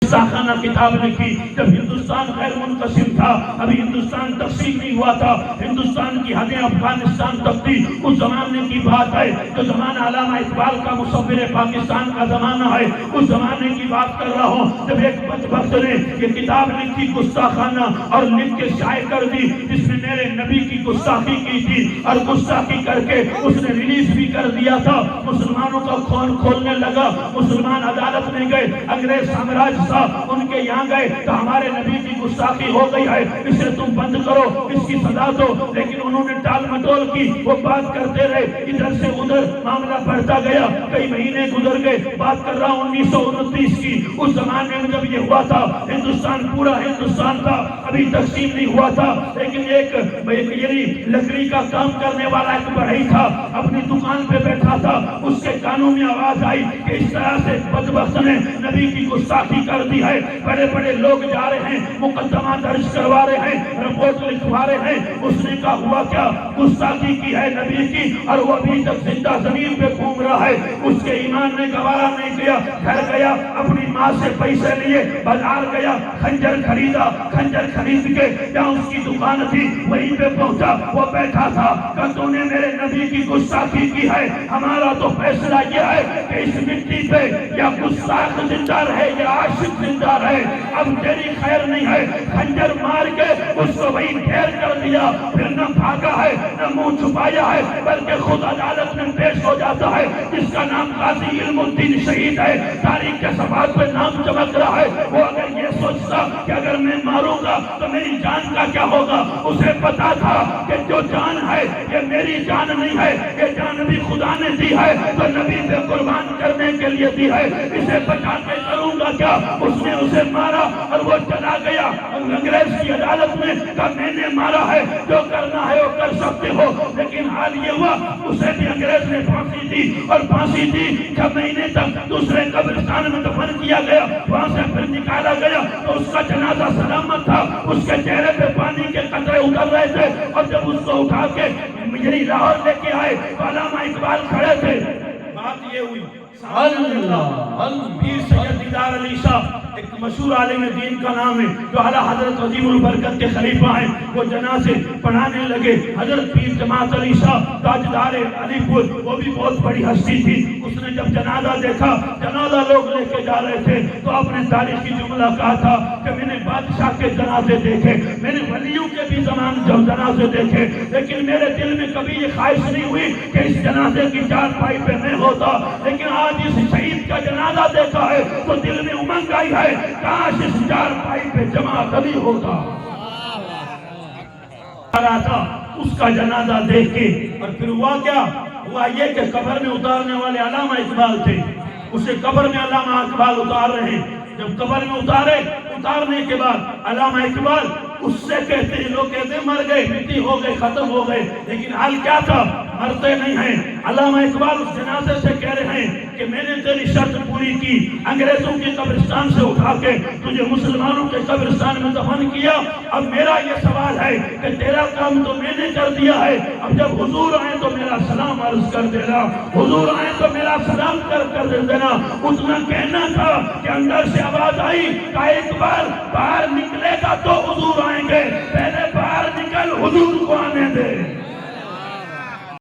گستاخانہ کتاب لکھی جب ہندوستان غیر منقسم تھا، ابھی ہندوستان تقسیم نہیں ہوا تھا، ہندوستان کی حدیں افغانستان تک تھی، اس زمانے کی بات ہے جو زمانہ علامہ اقبال کا مصور پاکستان کا زمانہ ہے، اس زمانے کی بات کر رہا ہوں جب ایک بدبخت نے یہ کتاب لکھی گستاخانہ اور لکھ کے شائع کر دی جس میں میرے نبی کی گستاخی کی تھی، اور گستاخی کر کے اس نے ریلیز بھی کر دیا تھا، مسلمانوں کا خون کھولنے لگا، مسلمان عدالت میں گئے، انگریز سامراج تھا ان کے یہاں گئے تو ہمارے نبی کی گستاخی ہو گئی ہے، اسے تم بند کرو، اس کی سزا دو، لیکن انہوں نے ٹال مٹول کی، وہ بات کرتے رہے، ادھر سے ادھر معاملہ بڑھتا گیا، کئی مہینے گزر گئے، بات کر رہا ہوں 1929 کی، اس زمانے میں جب یہ ہوا تھا ہندوستان پورا ہندوستان تھا، ابھی تقسیم نہیں ہوا تھا، لیکن ایک یعنی لکڑی کا کام کرنے والا ایک بڑھئی تھا، اپنی دکان پہ بیٹھا تھا، اس کے کانوں میں آواز آئی کہ اس طرح سے بدبخت نے نبی کی گستاخی کر دی ہے، بڑے بڑے لوگ جا رہے ہیں، مقدمہ درج کروا رہے ہیں، رپورٹ لکھوا رہے ہیں، اس نے کہا ہوا کیا، گستاخی کی ہے نبی کی اور وہ ابھی تک زندہ زمین پہ گھوم رہا ہے، اس کے ایمان نے گوارا نہیں کیا، گھر گیا، اپنی ماں سے پیسے لیے، بازار گیا، خنجر خریدا، خنجر خرید کے جہاں اس کی دکان تھی وہیں پہ پہنچا، وہ بیٹھا تھا کہ تو نے میرے نبی کی گستاخی کی ہے، ہمارا تو فیصلہ یہ ہے کہ اس مٹی پہ یا گستاخ زندہ رہے یا عاشق زندہ رہے، اب تیری خیر نہیں ہے، خنجر مار کے اس کو وہی ڈھیر کر دیا، پھر نہ بھاگا ہے نہ منہ چھپایا ہے، بلکہ خود عدالت میں پیش ہو جاتا ہے، جس کا نام قاضی علم الدین شہید ہے، تاریخ کے صفحات پہ نام چمک رہا ہے، وہ اگر یہ سوچتا کہ اگر میں ماروں گا تو میری جان کا کیا ہوگا، اسے پتا تھا کہ جو جان ہے یہ میری جان نہیں ہے، یہ جان بھی خدا نے دی ہے تو نبی سے قربان کرنے کے لیے دی ہے، اسے بچا کے کروں گا کیا، اس نے اسے مارا اور وہ چلا گیا، انگریز کی عدالت میں کہا میں نے مارا ہے، جو کرنا ہے وہ کر سکتے ہو، لیکن حال یہ ہوا اسے بھی انگریز نے پھانسی دی، اور پھانسی دی 6 مہینے تک دوسرے قبرستان میں دفن کیا گیا، وہاں سے پھر نکالا گیا تو اس کا جنازہ سلامت تھا، اس کے چہرے پہ پانی کے قطرے اتر رہے تھے، اور جب اس کو اٹھا کے یعنی لاہور لے کے آئے تو علامہ اقبال کھڑے تھے، بات یہ ہوئی پیر سید دیدار علی شاہ ایک مشہور عالم دین کا نام ہے جو اعلیٰ حضرت عظیم البرکت کے خلیفہ ہیں، وہ جنازے پڑھانے لگے، حضرت پیر جماعت علی شاہ تاجدار علی پور، وہ بھی بہت بڑی ہستی تھی، اس نے جب جنازہ دیکھا، جنازہ لوگ لے کے جا رہے تھے تو اپنے تاریخی جملہ کہا تھا کہ میں نے بادشاہ کے جنازے دیکھے، میں نے ولیوں کے بھی جنازے دیکھے، لیکن میرے دل میں کبھی یہ خواہش نہیں ہوئی کہ اس جنازے کی چارپائی پہ میں ہوتا، لیکن آج اس شہید کا جنازہ دیکھا ہے تو دل میں امنگ آئی ہے، کاش اس چارپائی پہ جمع کبھی ہوتا، اس کا جنازہ دیکھ کے، اور پھر ہوا کیا، ہوا یہ کہ قبر میں اتارنے والے علامہ اقبال تھے، اسے قبر میں علامہ اقبال اتار رہے ہیں، جب قبر میں اتارنے کے بعد علامہ اقبال اس سے کہتے ہیں، لوگ کہتے ہیں مر گئے، مٹی ہو گئے، ختم ہو گئے، لیکن حال کیا تھا، مرتے نہیں ہیں، علامہ اقبال اس جنازے سے کہہ رہے ہیں کہ میں نے تیری شرط پوری کی، انگریزوں کے قبرستان سے اٹھا کے تجھے مسلمانوں کے قبرستان میں دفن کیا، اب میرا یہ سوال ہے کہ تیرا کام تو میں نے کر دیا ہے، اب جب حضور آئیں تو میرا سلام عرض کر دینا، حضور آئیں تو میرا سلام کر دینا، اتنا کہنا تھا کہ اندر سے آواز آئی کہ ایک بار باہر نکلے گا تو حضور آئیں گے، پہلے باہر نکل حضور کو آنے دے۔